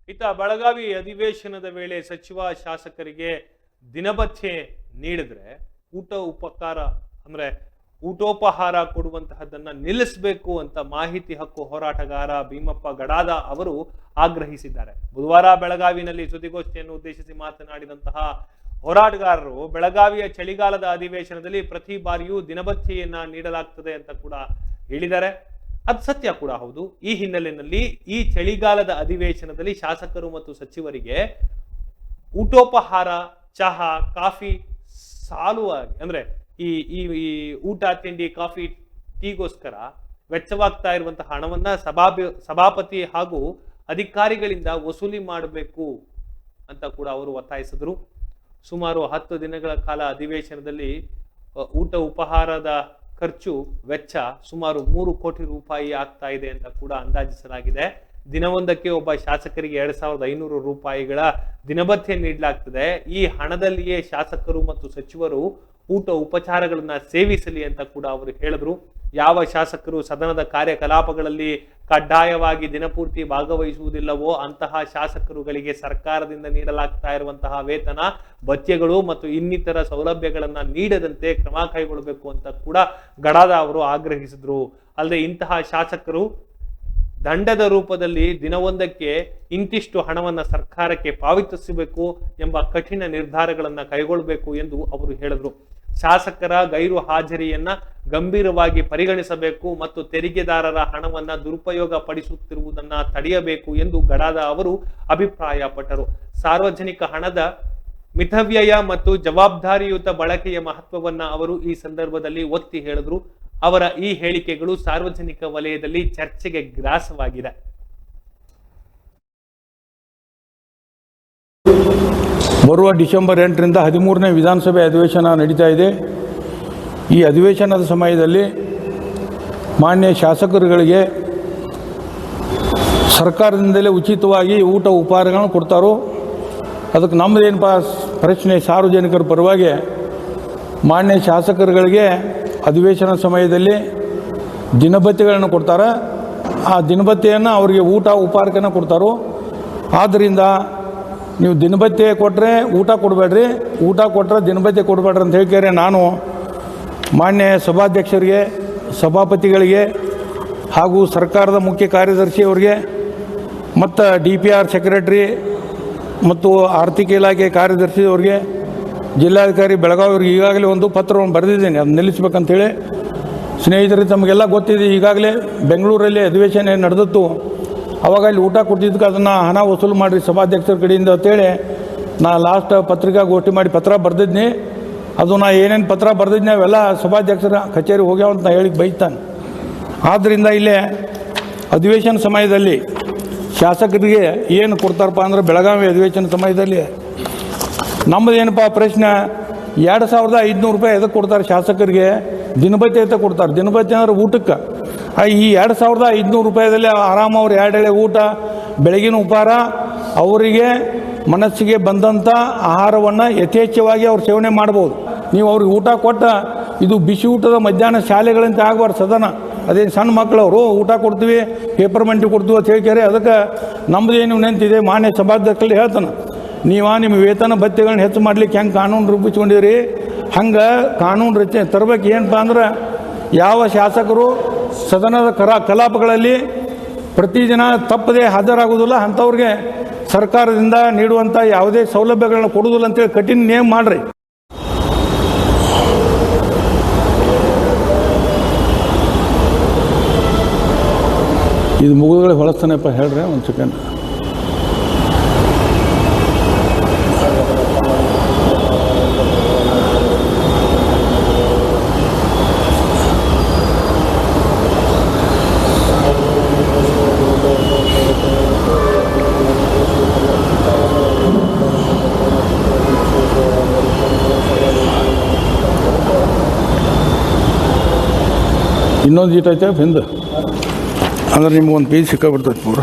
ಇತ್ತ ಬೆಳಗಾವಿ ಅಧಿವೇಶನದ ವೇಳೆ ಸಚಿವ ಶಾಸಕರಿಗೆ ದಿನಭತ್ಯೆ ನೀಡಿದ್ರೆ ಊಟೋಪಹಾರ ಕೊಡುವಂತಹದ್ದನ್ನ ನಿಲ್ಲಿಸಬೇಕು ಅಂತ ಮಾಹಿತಿ ಹಕ್ಕು ಹೋರಾಟಗಾರ ಭೀಮಪ್ಪ ಗಡಾದ ಅವರು ಆಗ್ರಹಿಸಿದ್ದಾರೆ. ಬುಧವಾರ ಬೆಳಗಾವಿನಲ್ಲಿ ಸುದ್ದಿಗೋಷ್ಠಿಯನ್ನು ಉದ್ದೇಶಿಸಿ ಮಾತನಾಡಿದಂತಹ ಹೋರಾಟಗಾರರು ಬೆಳಗಾವಿಯ ಚಳಿಗಾಲದ ಅಧಿವೇಶನದಲ್ಲಿ ಪ್ರತಿ ಬಾರಿಯೂ ದಿನಭತ್ಯೆಯನ್ನ ನೀಡಲಾಗ್ತದೆ ಅಂತ ಕೂಡ ಹೇಳಿದ್ದಾರೆ. ಅದು ಸತ್ಯ ಕೂಡ ಹೌದು. ಈ ಹಿನ್ನೆಲೆಯಲ್ಲಿ ಈ ಚಳಿಗಾಲದ ಅಧಿವೇಶನದಲ್ಲಿ ಶಾಸಕರು ಮತ್ತು ಸಚಿವರಿಗೆ ಊಟೋಪಹಾರ, ಚಹಾ, ಕಾಫಿ ಸಾಲುವಾಗಿ ಅಂದ್ರೆ ಈ ಊಟ, ತಿಂಡಿ, ಕಾಫಿ, ಟೀಗೋಸ್ಕರ ವೆಚ್ಚವಾಗ್ತಾ ಇರುವಂತಹ ಹಣವನ್ನ ಸಭಾಪತಿ ಹಾಗೂ ಅಧಿಕಾರಿಗಳಿಂದ ವಸೂಲಿ ಮಾಡಬೇಕು ಅಂತ ಕೂಡ ಅವರು ಒತ್ತಾಯಿಸಿದ್ರು. ಸುಮಾರು 10 ದಿನಗಳ ಕಾಲ ಅಧಿವೇಶನದಲ್ಲಿ ಊಟ ಉಪಹಾರದ ಖರ್ಚು ವೆಚ್ಚ ಸುಮಾರು 3 ಕೋಟಿ ರೂಪಾಯಿ ಆಗ್ತಾ ಇದೆ ಅಂತ ಕೂಡ ಅಂದಾಜಿಸಲಾಗಿದೆ. ದಿನವೊಂದಕ್ಕೆ ಒಬ್ಬ ಶಾಸಕರಿಗೆ 2500 ರೂಪಾಯಿಗಳ ದಿನಭತ್ಯೆ ನೀಡಲಾಗ್ತದೆ. ಈ ಹಣದಲ್ಲಿಯೇ ಶಾಸಕರು ಮತ್ತು ಸಚಿವರು ಊಟ ಉಪಚಾರಗಳನ್ನ ಸೇವಿಸಲಿ ಅಂತ ಕೂಡ ಅವರು ಹೇಳಿದ್ರು. ಯಾವ ಶಾಸಕರು ಸದನದ ಕಾರ್ಯಕಲಾಪಗಳಲ್ಲಿ ಕಡ್ಡಾಯವಾಗಿ ದಿನಪೂರ್ತಿ ಭಾಗವಹಿಸುವುದಿಲ್ಲವೋ ಅಂತಹ ಶಾಸಕರುಗಳಿಗೆ ಸರ್ಕಾರದಿಂದ ನೀಡಲಾಗ್ತಾ ಇರುವಂತಹ ವೇತನ, ಭತ್ಯೆಗಳು ಮತ್ತು ಇನ್ನಿತರ ಸೌಲಭ್ಯಗಳನ್ನ ನೀಡದಂತೆ ಕ್ರಮ ಕೈಗೊಳ್ಳಬೇಕು ಅಂತ ಕೂಡ ಗಡಾದ ಅವರು ಆಗ್ರಹಿಸಿದ್ರು. ಅಲ್ಲದೆ ಇಂತಹ ಶಾಸಕರು ದಂಡದ ರೂಪದಲ್ಲಿ ದಿನವೊಂದಕ್ಕೆ ಇಂತಿಷ್ಟು ಹಣವನ್ನ ಸರ್ಕಾರಕ್ಕೆ ಪಾವತಿಸಬೇಕು ಎಂಬ ಕಠಿಣ ನಿರ್ಧಾರಗಳನ್ನ ಕೈಗೊಳ್ಳಬೇಕು ಎಂದು ಅವರು ಹೇಳಿದ್ರು. ಶಾಸಕರ ಗೈರು ಹಾಜರಿಯನ್ನ ಗಂಭೀರವಾಗಿ ಪರಿಗಣಿಸಬೇಕು ಮತ್ತು ತೆರಿಗೆದಾರರ ಹಣವನ್ನ ದುರುಪಯೋಗ ಪಡಿಸುತ್ತಿರುವುದನ್ನ ತಡೆಯಬೇಕು ಎಂದು ಗಡಾದ ಅವರು ಅಭಿಪ್ರಾಯಪಟ್ಟರು. ಸಾರ್ವಜನಿಕ ಹಣದ ಮಿತವ್ಯಯ ಮತ್ತು ಜವಾಬ್ದಾರಿಯುತ ಬಳಕೆಯ ಮಹತ್ವವನ್ನ ಅವರು ಈ ಸಂದರ್ಭದಲ್ಲಿ ಒತ್ತಿ ಹೇಳಿದ್ರು. ಅವರ ಈ ಹೇಳಿಕೆಗಳು ಸಾರ್ವಜನಿಕ ವಲಯದಲ್ಲಿ ಚರ್ಚೆಗೆ ಗ್ರಾಸವಾಗಿದೆ. ಬರುವ ಡಿಸೆಂಬರ್ 8ರಿಂದ 13ನೇ ವಿಧಾನಸಭೆ ಅಧಿವೇಶನ ನಡೀತಾ ಇದೆ. ಈ ಅಧಿವೇಶನದ ಸಮಯದಲ್ಲಿ ಮಾನ್ಯ ಶಾಸಕರುಗಳಿಗೆ ಸರ್ಕಾರದಿಂದಲೇ ಉಚಿತವಾಗಿ ಊಟ ಉಪಹಾರಗಳನ್ನು ಕೊಡ್ತಾರೋ. ಅದಕ್ಕೆ ನಮ್ಮದೇನಪ್ಪ ಪ್ರಶ್ನೆ, ಸಾರ್ವಜನಿಕರ ಪರವಾಗಿ ಮಾನ್ಯ ಶಾಸಕರುಗಳಿಗೆ ಅಧಿವೇಶನ ಸಮಯದಲ್ಲಿ ದಿನಭತ್ಯೆಗಳನ್ನು ಕೊಡ್ತಾರೆ. ಆ ದಿನಭತ್ಯೆಯನ್ನು ಅವರಿಗೆ ಊಟ ಉಪಹಾರಕ್ಕನ್ನು ಕೊಡ್ತಾರೋ. ಆದ್ದರಿಂದ ನೀವು ದಿನಭತ್ಯೆ ಕೊಟ್ಟರೆ ಊಟ ಕೊಡಬೇಡ್ರಿ, ಊಟ ಕೊಟ್ಟರೆ ದಿನಭತ್ಯೆ ಕೊಡಬೇಡ್ರಿ ಅಂತ ಹೇಳ್ತಾರೆ. ನಾನು ಮಾನ್ಯ ಸಭಾಧ್ಯಕ್ಷರಿಗೆ, ಸಭಾಪತಿಗಳಿಗೆ ಹಾಗೂ ಸರ್ಕಾರದ ಮುಖ್ಯ ಕಾರ್ಯದರ್ಶಿಯವರಿಗೆ ಮತ್ತು DPR ಸೆಕ್ರೆಟರಿ ಮತ್ತು ಆರ್ಥಿಕ ಇಲಾಖೆ ಕಾರ್ಯದರ್ಶಿಯವರಿಗೆ, ಜಿಲ್ಲಾಧಿಕಾರಿ ಬೆಳಗಾವಿಯವ್ರಿಗೆ ಈಗಾಗಲೇ ಒಂದು ಪತ್ರವನ್ನು ಬರೆದಿದ್ದೇನೆ, ಅದು ನಿಲ್ಲಿಸ್ಬೇಕಂತೇಳಿ. ಸ್ನೇಹಿತರೆ, ತಮಗೆಲ್ಲ ಗೊತ್ತಿದೆ, ಈಗಾಗಲೇ ಬೆಂಗಳೂರಲ್ಲಿ ಅಧಿವೇಶನ ನಡೆದಿತ್ತು. ಅವಾಗ ಅಲ್ಲಿ ಊಟ ಕೊಟ್ಟಿದ್ದಕ್ಕೆ ಅದನ್ನು ಹಣ ವಸೂಲು ಮಾಡಿರಿ ಸಭಾಧ್ಯಕ್ಷರ ಕಡೆಯಿಂದ ಅಂತೇಳಿ ನಾನು ಲಾಸ್ಟ್ ಪತ್ರಿಕಾಗೋಷ್ಠಿ ಮಾಡಿ ಪತ್ರ ಬರೆದಿದ್ನಿ. ಅದು ನಾ ಏನೇನು ಪತ್ರ ಬರೆದಿದ್ನಿ ಅವೆಲ್ಲ ಸಭಾಧ್ಯಕ್ಷರ ಕಚೇರಿ ಹೋಗ್ಯಾವಂತ ನಾ ಹೇಳಿ ಬೈತಾನೆ. ಆದ್ದರಿಂದ ಇಲ್ಲೇ ಅಧಿವೇಶನ ಸಮಯದಲ್ಲಿ ಶಾಸಕರಿಗೆ ಏನು ಕೊಡ್ತಾರಪ್ಪ ಅಂದ್ರೆ, ಬೆಳಗಾವಿ ಅಧಿವೇಶನ ಸಮಯದಲ್ಲಿ ನಮ್ಮದೇನಪ್ಪ ಪ್ರಶ್ನೆ, 2500 ರೂಪಾಯಿ ಎದಕ್ಕೆ ಕೊಡ್ತಾರೆ ಶಾಸಕರಿಗೆ? ದಿನಭತ್ಯೆ ಅಂತ ಕೊಡ್ತಾರೆ. ದಿನಭತ್ಯೆ ಅಂದ್ರೆ ಊಟಕ್ಕೆ. ಈ 2500 ರೂಪಾಯಿದಲ್ಲಿ ಆರಾಮ ಅವ್ರು 2 ಎಳೆ ಊಟ, ಬೆಳಗಿನ ಉಪಹಾರ, ಅವರಿಗೆ ಮನಸ್ಸಿಗೆ ಬಂದಂಥ ಆಹಾರವನ್ನು ಯಥೇಚ್ಛವಾಗಿ ಅವ್ರು ಸೇವನೆ ಮಾಡ್ಬೋದು. ನೀವು ಅವ್ರಿಗೆ ಊಟ ಕೊಟ್ಟ ಇದು ಬಿಸಿ ಊಟದ ಮಧ್ಯಾಹ್ನ ಶಾಲೆಗಳಂತೆ ಆಗಬಾರ್ದು ಸದನ. ಅದೇನು ಸಣ್ಣ ಮಕ್ಕಳವರು ಊಟ ಕೊಡ್ತೀವಿ, ಪೇಪರ್ ಮಂಟಿ ಕೊಡ್ತೀವಿ ಅಂತ ಹೇಳ್ತಾರೆ. ಅದಕ್ಕೆ ನಮ್ಮದೇನು ನೆಂತಿದೆ, ಮಾನ್ಯ ಸಭಾಧ್ಯಕ್ಷರಲ್ಲಿ ಹೇಳ್ತಾನೆ, ನಿಮ್ಮ ವೇತನ ಭತ್ಯೆಗಳನ್ನ ಹೆಚ್ಚು ಮಾಡ್ಲಿಕ್ಕೆ ಹೆಂಗೆ ಕಾನೂನು ರೂಪಿಸ್ಕೊಂಡಿರಿ, ಹಂಗೆ ಕಾನೂನು ರಚನೆ ತರಬೇಕು. ಏನಪ್ಪ ಅಂದ್ರೆ, ಯಾವ ಶಾಸಕರು ಸದನದ ಕಲಾಪಗಳಲ್ಲಿ ಪ್ರತಿದಿನ ತಪ್ಪದೆ ಹಾಜರಾಗುವುದಿಲ್ಲ ಅಂಥವ್ರಿಗೆ ಸರ್ಕಾರದಿಂದ ನೀಡುವಂಥ ಯಾವುದೇ ಸೌಲಭ್ಯಗಳನ್ನ ಕೊಡುವುದಿಲ್ಲ ಅಂತೇಳಿ ಕಠಿಣ ನೇಮ ಮಾಡ್ರಿ. ಇದು ಮುಗಿದುಗಳಿಗೆ ಹೊಳಸ್ತಾನೆಪ್ಪ, ಹೇಳ್ರಿ ಒಂದು ಸೆಕೆಂಡ್. ಇನ್ನೊಂದು ಜೀಟ್ ಐತೆ ಹಿಂದೆ ಅಂದ್ರೆ ನಿಮ್ಗೆ ಒಂದು ಪೇಜ್ ಸಿಕ್ಕಾಬಿಡ್ತೈತೆ ಪೂರ.